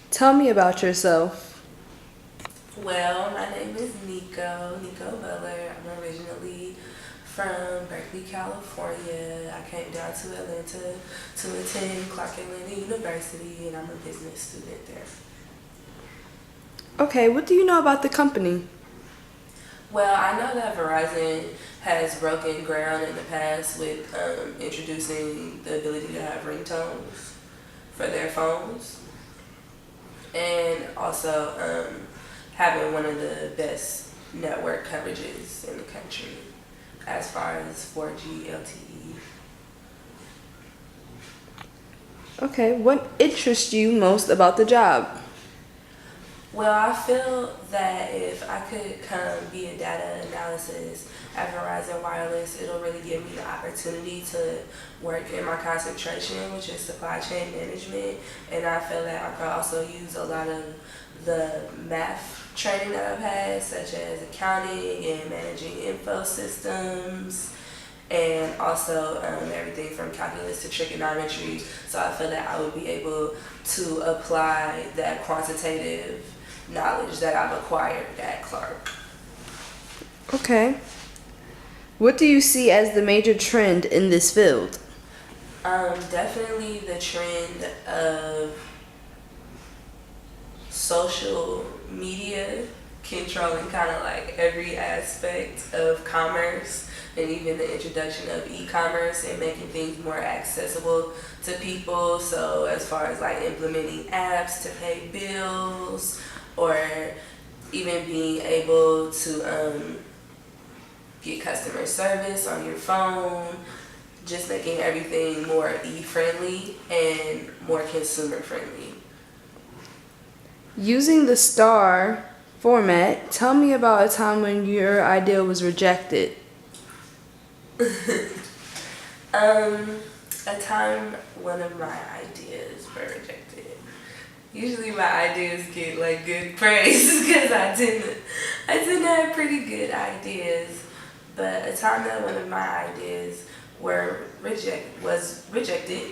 Tell me about yourself. Well, my name is Nikko Butler. I'm originally from Berkeley, California. I came down to Atlanta to attend Clark Atlanta University, and I'm a business student there. Okay, what do you know about the company? Well, I know that Verizon has broken ground in the past with introducing the ability to have ringtones for their phones, and also having one of the best network coverages in the country as far as 4G LTE. Okay, what interests you most about the job? Well, I feel that if I could come be a data analysis at Verizon Wireless, it'll really give me the opportunity to work in my concentration, which is supply chain management. And I feel that I could also use a lot of the math training that I've had, such as accounting and managing info systems, and also everything from calculus to trigonometry. So I feel that I would be able to apply that quantitative knowledge that I've acquired at Clark. Okay. What do you see as the major trend in this field? Definitely the trend of social media controlling kind of like every aspect of commerce, and even the introduction of e-commerce and making things more accessible to people. So as far as like implementing apps to pay bills, or even being able to get customer service on your phone, just making everything more e-friendly and more consumer friendly. Using the STAR format, tell me about a time when your idea was rejected. Um, a time one of my ideas were rejected. Usually my ideas get like good praise because I tend to have pretty good ideas. But a time that one of my ideas was rejected.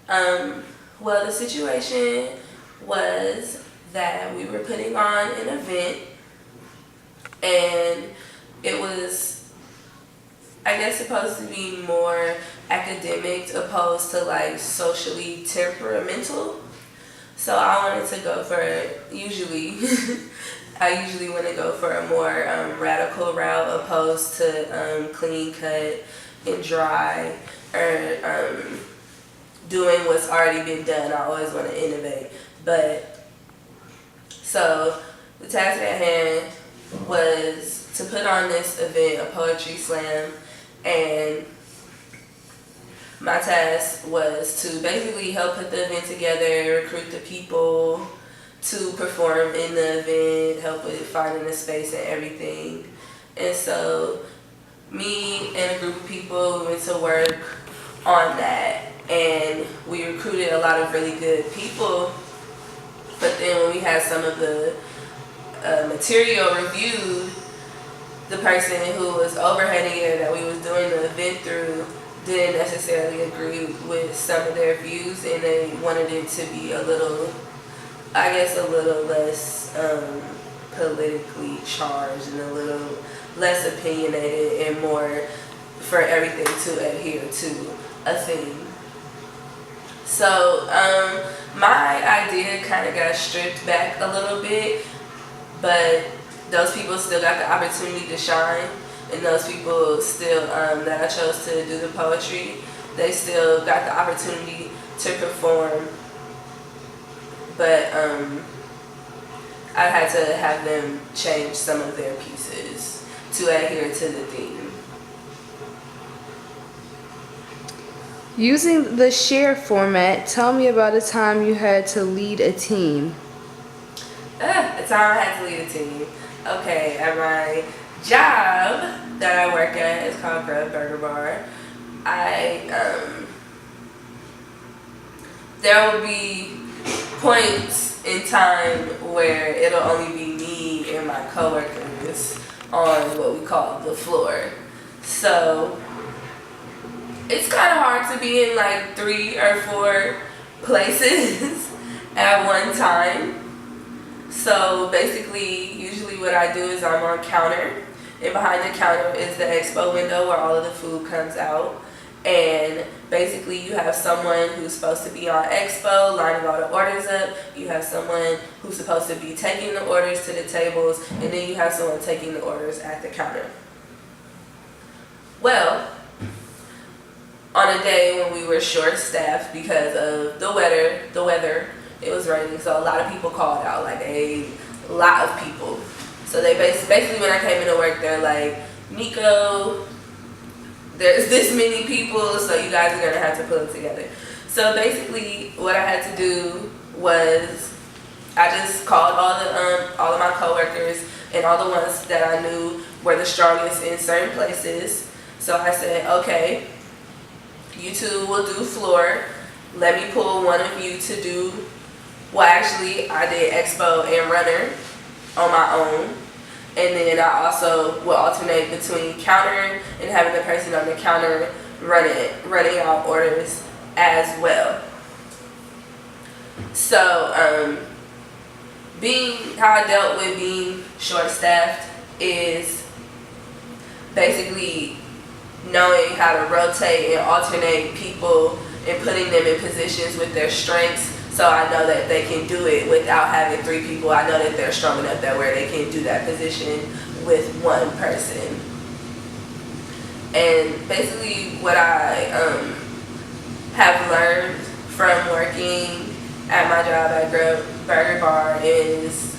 Um, well, the situation was that we were putting on an event, and it was, I guess, supposed to be more academic opposed to like socially temperamental. So I wanted to go for usually I usually want to go for a more radical route opposed to clean cut and dry, or doing what's already been done. I always want to innovate. But so the task at hand was to put on this event, a poetry slam, and my task was to basically help put the event together, recruit the people to perform in the event, help with finding the space and everything. And so me and a group of people went to work on that, and we recruited a lot of really good people. But then when we had some of the material reviewed, the person who was overheading it, that we was doing the event through, didn't necessarily agree with some of their views, and they wanted it to be a little, I guess, a little less politically charged and a little less opinionated and more for everything to adhere to a theme. So my idea kind of got stripped back a little bit, but those people still got the opportunity to shine, and those people still that I chose to do the poetry, they still got the opportunity to perform. But I had to have them change some of their pieces to adhere to the theme. Using the share format, tell me about a time you had to lead a team. The time I had to lead a team. Okay, at my job that I work at, it's called Grub Burger Bar. I There will be points in time where it'll only be me and my coworkers on what we call the floor. So it's kind of hard to be in like 3 or 4 places at one time. So basically, usually what I do is I'm on counter, and behind the counter is the expo window where all of the food comes out. And basically you have someone who's supposed to be on expo lining all the orders up, you have someone who's supposed to be taking the orders to the tables, and then you have someone taking the orders at the counter. Well, on a day when we were short staffed because of the weather, it was raining, so a lot of people called out, like a lot of people. So they basically when I came into work, they're like, Nikko, there's this many people, so you guys are gonna have to pull it together. So basically, what I had to do was I just called all of my coworkers and all the ones that I knew were the strongest in certain places. So I said, okay, you two will do floor. Let me pull one of you to do. Well, actually, I did expo and runner on my own. And then I also will alternate between countering and having the person on the counter running out orders as well. So, how I dealt with being short-staffed is basically knowing how to rotate and alternate people and putting them in positions with their strengths. So I know that they can do it without having 3 people. I know that they're strong enough that where they can do that position with one person. And basically what I have learned from working at my job at Burger Bar is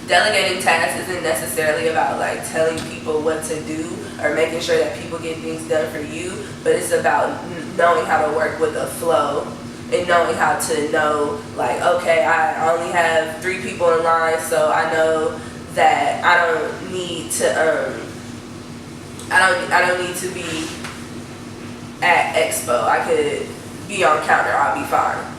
delegating tasks isn't necessarily about like telling people what to do or making sure that people get things done for you, but it's about knowing how to work with a flow and knowing how to know like, okay, I only have 3 people in line, so I know that I don't need to I don't need to be at expo. I could be on counter, I'll be fine.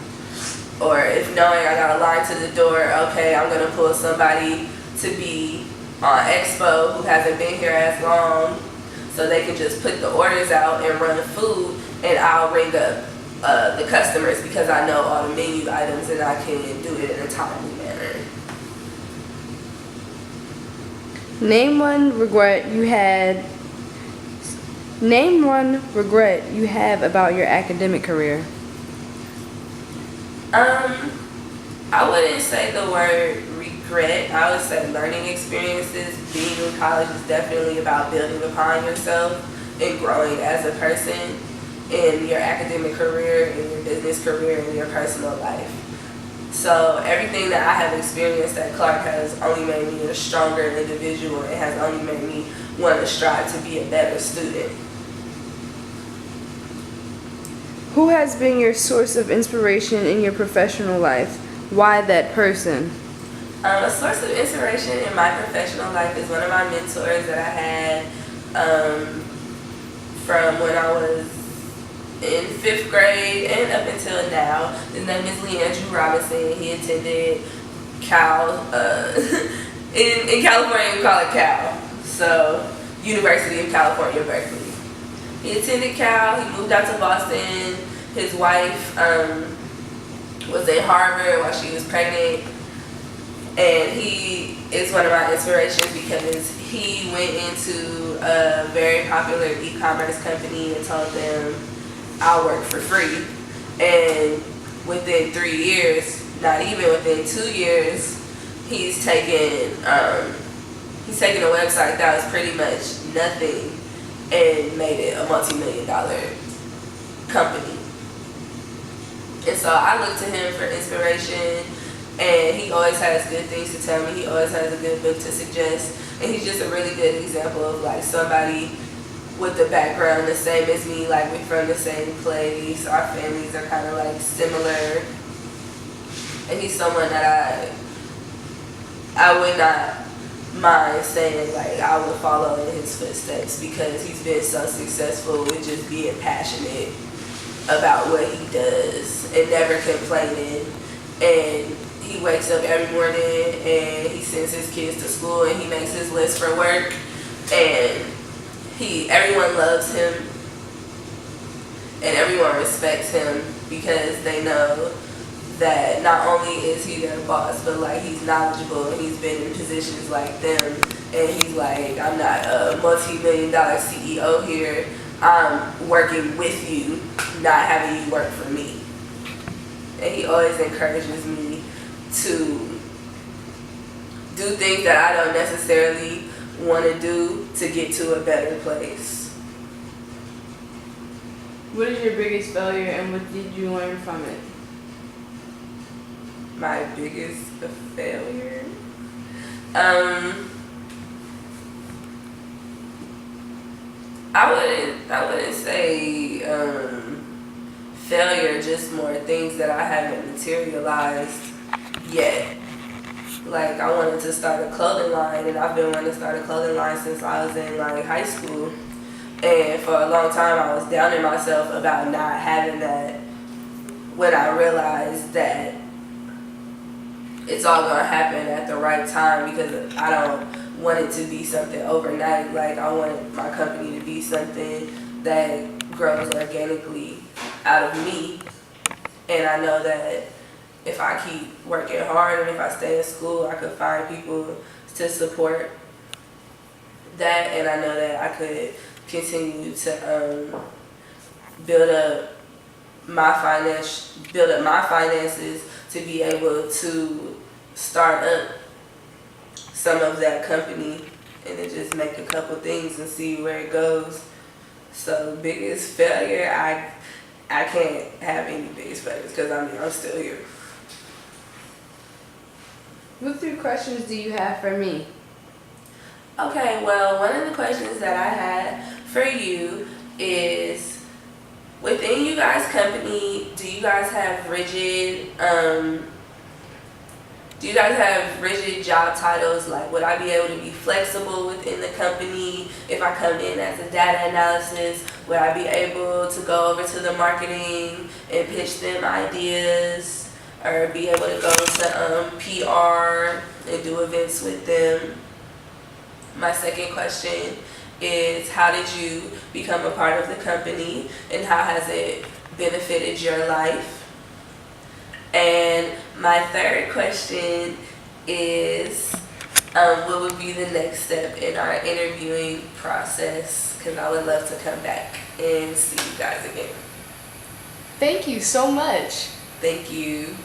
Or if knowing I got a line to the door, okay, I'm gonna pull somebody to be on expo who hasn't been here as long, so they can just put the orders out and run the food, and I'll ring up the customers because I know all the menu items and I can do it in a timely manner. Name one regret you have about your academic career. I wouldn't say the word regret. I would say learning experiences. Being in college is definitely about building upon yourself and growing as a person in your academic career, in your business career, in your personal life. So everything that I have experienced at Clark has only made me a stronger individual. It has only made me want to strive to be a better student. Who has been your source of inspiration in your professional life? Why that person? A source of inspiration in my professional life is one of my mentors that I had from when I was in 5th grade and up until now. His name is Andrew Robinson. He attended Cal. In California, we call it Cal. So, University of California, Berkeley. He attended Cal. He moved out to Boston. His wife was in Harvard while she was pregnant. And he is one of my inspirations because he went into a very popular e-commerce company and told them, I'll work for free. And within 3 years, not even within 2 years, he's taken a website that was pretty much nothing and made it a multi-million-dollar company. And so I look to him for inspiration, and he always has good things to tell me. He always has a good book to suggest, and he's just a really good example of like somebody with the background the same as me, like we're from the same place, our families are kind of like similar, and he's someone that I would not mind saying like I would follow in his footsteps because he's been so successful with just being passionate about what he does and never complaining. And he wakes up every morning and he sends his kids to school and he makes his list for work, and everyone loves him, and everyone respects him because they know that not only is he their boss, but like he's knowledgeable and he's been in positions like them, and he's like, I'm not a multi-million-dollar CEO here. I'm working with you, not having you work for me. And he always encourages me to do things that I don't necessarily want to do to get to a better place. What is your biggest failure and what did you learn from it? My biggest failure? I wouldn't say failure, just more things that I haven't materialized yet. Like, I wanted to start a clothing line, and I've been wanting to start a clothing line since I was in like high school. And for a long time I was downing myself about not having that, when I realized that it's all gonna happen at the right time, because I don't want it to be something overnight. Like, I want my company to be something that grows organically out of me. And I know that if I keep working hard and if I stay in school, I could find people to support that. And I know that I could continue to build up my finances to be able to start up some of that company and then just make a couple things and see where it goes. So biggest failure, I can't have any biggest failures because I'm still here. What 3 questions do you have for me? Okay, well, one of the questions that I had for you is, within you guys' company, do you guys have rigid job titles? Like, would I be able to be flexible within the company if I come in as a data analysis? Would I be able to go over to the marketing and pitch them ideas? Or be able to go to PR and do events with them? My second question is, how did you become a part of the company and how has it benefited your life? And my third question is, what would be the next step in our interviewing process? Because I would love to come back and see you guys again. Thank you so much. Thank you.